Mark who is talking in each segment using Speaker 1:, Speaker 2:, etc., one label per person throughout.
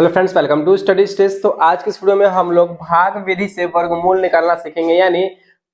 Speaker 1: Hello friends, welcome to Study Stage. तो आज की इस वीडियो में हम लोग भाग विधि से वर्गमूल निकालना सीखेंगे, यानी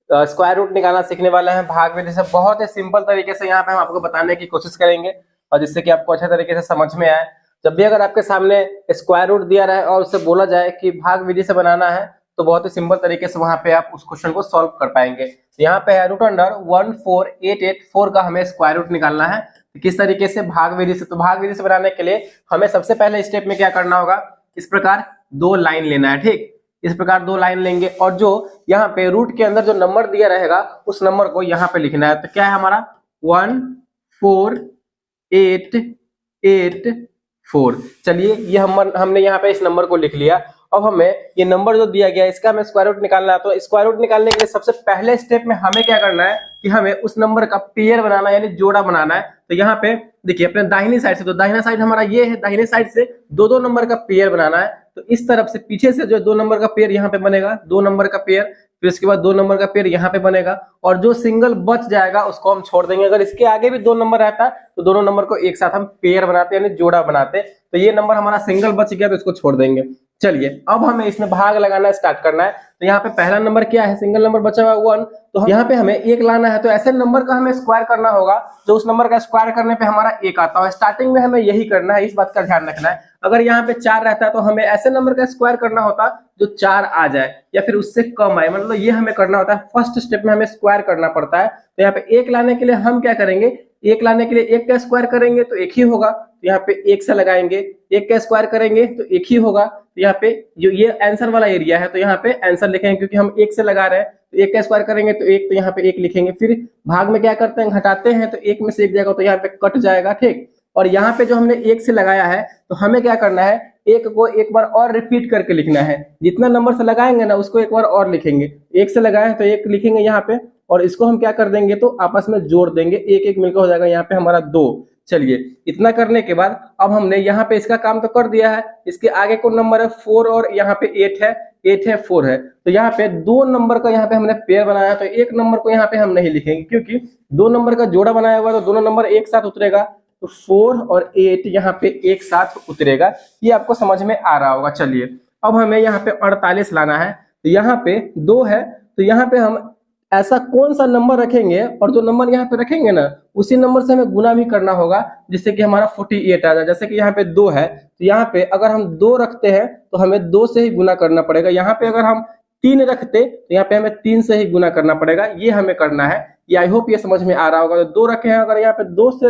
Speaker 1: स्क्वायर रूट निकालना सीखने वाले हैं। भाग विधि से बहुत ही सिंपल तरीके से यहाँ पे हम आपको बताने की कोशिश करेंगे और जिससे कि आपको अच्छे तरीके से समझ में आए। जब भी अगर आपके सामने स्क्वायर रूट दिया रहे और उससे बोला जाए कि भाग विधि से बनाना है, तो बहुत ही सिंपल तरीके से वहां पे आप उस क्वेश्चन को सॉल्व कर पाएंगे। यहाँ पे है रूट अंडर 14884 का हमें स्क्वायर रूट निकालना है। किस तरीके से? भाग विधि से। तो भाग विधि से बनाने के लिए हमें सबसे पहले स्टेप में क्या करना होगा, इस प्रकार दो लाइन लेना है। ठीक, इस प्रकार दो लाइन लेंगे और जो यहाँ पे रूट के अंदर जो नंबर दिया रहेगा उस नंबर को यहाँ पे लिखना है। तो क्या है हमारा 14884। चलिए ये हमने यहाँ पे इस नंबर को लिख लिया। अब हमें ये नंबर जो दिया गया है इसका हमें स्क्वायर रूट निकालना है। तो स्क्वायर रूट निकालने के लिए सबसे पहले स्टेप में हमें क्या करना है कि हमें उस नंबर का पेयर बनाना है, यानी जोड़ा बनाना है। तो यहाँ पे देखिए अपने दाहिनी साइड से, तो दाहिना साइड हमारा ये है, दाहिने साइड से दो दो नंबर का पेयर बनाना है। तो इस तरफ से पीछे से जो दो नंबर का पेयर यहाँ पे बनेगा, दो नंबर का पेयर, फिर इसके बाद दो नंबर का पेयर यहाँ पे बनेगा और जो सिंगल बच जाएगा उसको हम छोड़ देंगे। अगर इसके आगे भी दो नंबर रहता तो दोनों नंबर को एक साथ हम पेयर बनाते यानी जोड़ा बनाते। तो ये नंबर हमारा सिंगल बच गया तो इसको छोड़ देंगे। चलिए अब हमें इसमें भाग लगाना स्टार्ट करना है। तो यहाँ पे पहला नंबर क्या है, सिंगल नंबर बचा हुआ 1, तो यहाँ पे हमें एक लाना है। तो ऐसे नंबर का हमें स्क्वायर करना होगा जो उस नंबर का स्क्वायर करने पे हमारा एक आता है। स्टार्टिंग में हमें यही करना है, इस बात का ध्यान रखना है। अगर यहाँ पे 4 रहता है तो हमें ऐसे नंबर का स्क्वायर करना होता जो 4 आ जाए या फिर उससे कम आए, मतलब ये हमें करना होता है। फर्स्ट स्टेप में हमें स्क्वायर करना पड़ता है। तो यहाँ पे एक लाने के लिए हम क्या करेंगे, एक लाने के लिए एक का स्क्वायर करेंगे तो एक ही होगा, तो यहाँ पे एक से लगाएंगे। एक का स्क्वायर करेंगे तो एक ही होगा, तो यहाँ पे जो ये आंसर वाला एरिया है तो यहाँ पे आंसर लिखेंगे क्योंकि हम एक से लगा रहे हैं। तो एक का स्क्वायर करेंगे तो एक, तो यहाँ पे एक लिखेंगे। फिर भाग में क्या करते हैं, घटाते हैं, तो एक में से एक जाएगा तो यहाँ पे कट जाएगा। ठीक, और यहाँ पे जो हमने एक से लगाया है तो हमें क्या करना है, एक को एक बार और रिपीट करके लिखना है। जितना नंबर से लगाएंगे ना उसको एक बार और लिखेंगे। एक से लगाए तो एक लिखेंगे यहाँ पे और इसको हम क्या कर देंगे तो आपस में जोड़ देंगे, एक एक मिलकर हो जाएगा यहाँ पे हमारा 2। चलिए इतना करने के बाद अब हमने यहाँ पे इसका काम तो कर दिया है। इसके आगे कौन नंबर है, 4 और यहाँ पे 8 है, 8 है 4 है। तो यहाँ पे दो नंबर का यहाँ पे हमने पेयर बनाया, तो एक नंबर को यहाँ पे हम नहीं लिखेंगे क्योंकि दो नंबर का जोड़ा बनाया हुआ है तो दोनों नंबर एक साथ उतरेगा। तो 4 और 8 यहाँ पे एक साथ उतरेगा। ये आपको समझ में आ रहा होगा। चलिए अब हमें यहाँ पे 48 लाना है। तो यहाँ पे 2 है, तो यहाँ पे हम ऐसा कौन सा नंबर रखेंगे और जो नंबर यहाँ पे रखेंगे ना उसी नंबर से हमें गुना भी करना होगा जिससे कि हमारा 48 आ जाए। जैसे कि यहाँ पे 2 है तो यहाँ पे अगर हम 2 रखते हैं तो हमें 2 से ही गुना करना पड़ेगा। यहाँ पे अगर हम 3 रखते तो यहाँ पे हमें 3 से ही गुना करना पड़ेगा। ये हमें करना है। ये आई होप ये समझ में आ रहा होगा। तो 2 रखे हैं, अगर यहाँ पे 2 से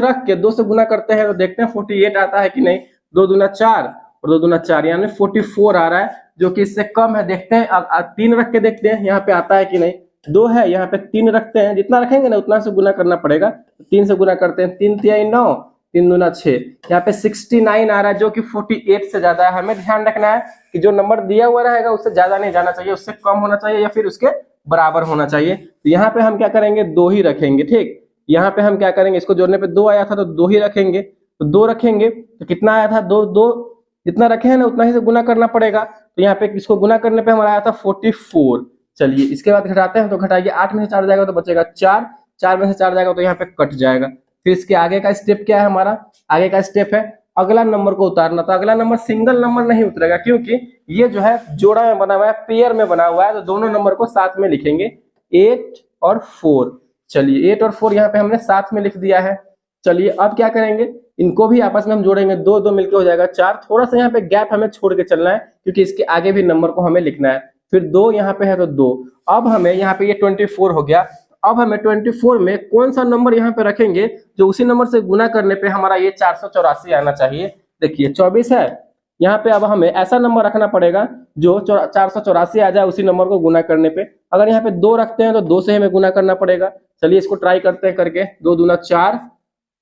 Speaker 1: रख के 2 से गुना करते हैं तो देखते हैं 48 आता है कि नहीं। 2 दूना 4 और 2 दूना 4 यानी 44 आ रहा है, जो कि इससे कम है। देखते हैं 3 रख के देखते हैं यहाँ पे आता है कि नहीं। 2 है, यहाँ पे 3 रखते हैं, जितना रखेंगे ना उतना से गुना करना पड़ेगा। 3 से गुना करते हैं, 3 तिहाई 9, 3 दूना 6, यहाँ पे 69 आ रहा है जो कि 48 से ज्यादा है। हमें ध्यान रखना है कि जो नंबर दिया हुआ रहेगा उससे ज्यादा नहीं जाना चाहिए, उससे कम होना चाहिए या फिर उसके बराबर होना चाहिए। तो यहाँ पे हम क्या करेंगे, 2 ही रखेंगे। ठीक, यहाँ पे हम क्या करेंगे, इसको जोड़ने पे 2 आया था तो 2 ही रखेंगे। तो 2 रखेंगे तो कितना आया था, 2 जितना रखे हैं ना उतना ही से गुना करना पड़ेगा। तो यहाँ पे इसको गुना करने पे हमारा आया था 44। चलिए इसके बाद घटाते हैं, तो घटाइए, 8 में से 4 जाएगा तो बचेगा 4, 4 में से 4 जाएगा तो यहाँ पे कट जाएगा। फिर इसके आगे का स्टेप क्या है, हमारा आगे का स्टेप है अगला नंबर को उतारना। तो अगला नंबर सिंगल नंबर नहीं उतरेगा क्योंकि ये जो है जोड़ा में बना हुआ है, पेयर में बना हुआ है। तो दोनों नंबर को साथ में लिखेंगे, 8 और 4। चलिए 8 और 4 यहाँ पे हमने साथ में लिख दिया है। चलिए अब क्या करेंगे, इनको भी आपस में हम जोड़ेंगे, 2 2 मिलकर हो जाएगा 4। थोड़ा सा यहाँ पे गैप हमें छोड़ के चलना है क्योंकि इसके आगे भी नंबर को हमें लिखना है। फिर 2 यहाँ पे है तो 2। अब हमें यहाँ पे ये 24 हो गया। अब हमें 24 में कौन सा नंबर यहाँ पे रखेंगे जो उसी नंबर से गुना करने पे हमारा ये 484 आना चाहिए। देखिए 24 है यहाँ पे, अब हमें ऐसा नंबर रखना पड़ेगा जो 484 आ जाए उसी नंबर को गुना करने पे। अगर यहाँ पे 2 रखते हैं तो 2 से हमें गुना करना पड़ेगा। चलिए इसको ट्राई करते हैं करके, 2 दूना 4,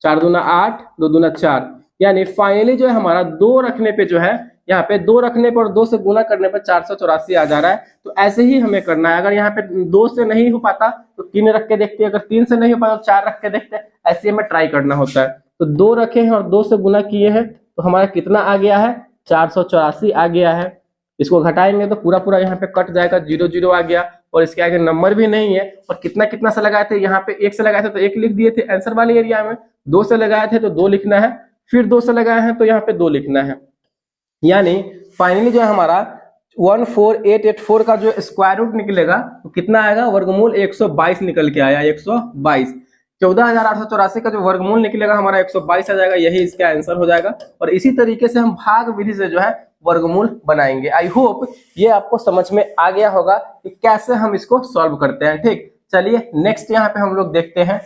Speaker 1: 4 दूना 8, 2 दूना 4, यानी फाइनली जो है हमारा 2 रखने पे जो है यहाँ पे 2 रखने पर 2 से गुना करने पर 484 आ जा रहा है। तो ऐसे ही हमें करना है। अगर यहाँ पे 2 से नहीं हो पाता तो 3 रख के देखते हैं, अगर 3 से नहीं हो पाता तो 4 रख के देखते हैं। ऐसे हमें ट्राई करना होता है। तो 2 रखे हैं और 2 से गुना किए हैं तो हमारा कितना आ गया है, 484 आ गया है। इसको घटाएंगे तो पूरा पूरा यहाँ पे कट जाएगा, 0 0 आ गया और इसके आगे नंबर भी नहीं है। और कितना कितना से लगाए थे, यहाँ पे 1 से लगाए थे तो 1 लिख दिए थे आंसर वाले एरिया में, 2 से लगाए थे तो 2 लिखना है, फिर 2 से लगाए हैं तो यहाँ पे 2 लिखना है। यानी फाइनली जो है हमारा 14884 का जो स्क्वायर रूट निकलेगा तो कितना आएगा, वर्गमूल 122 निकल के आया, 122। 14,884 का जो वर्गमूल निकलेगा हमारा 122 आ जाएगा, यही इसका आंसर हो जाएगा। और इसी तरीके से हम भाग विधि से जो है वर्गमूल बनाएंगे। आई होप ये आपको समझ में आ गया होगा कि कैसे हम इसको सॉल्व करते हैं। ठीक, चलिए नेक्स्ट यहाँ पे हम लोग देखते हैं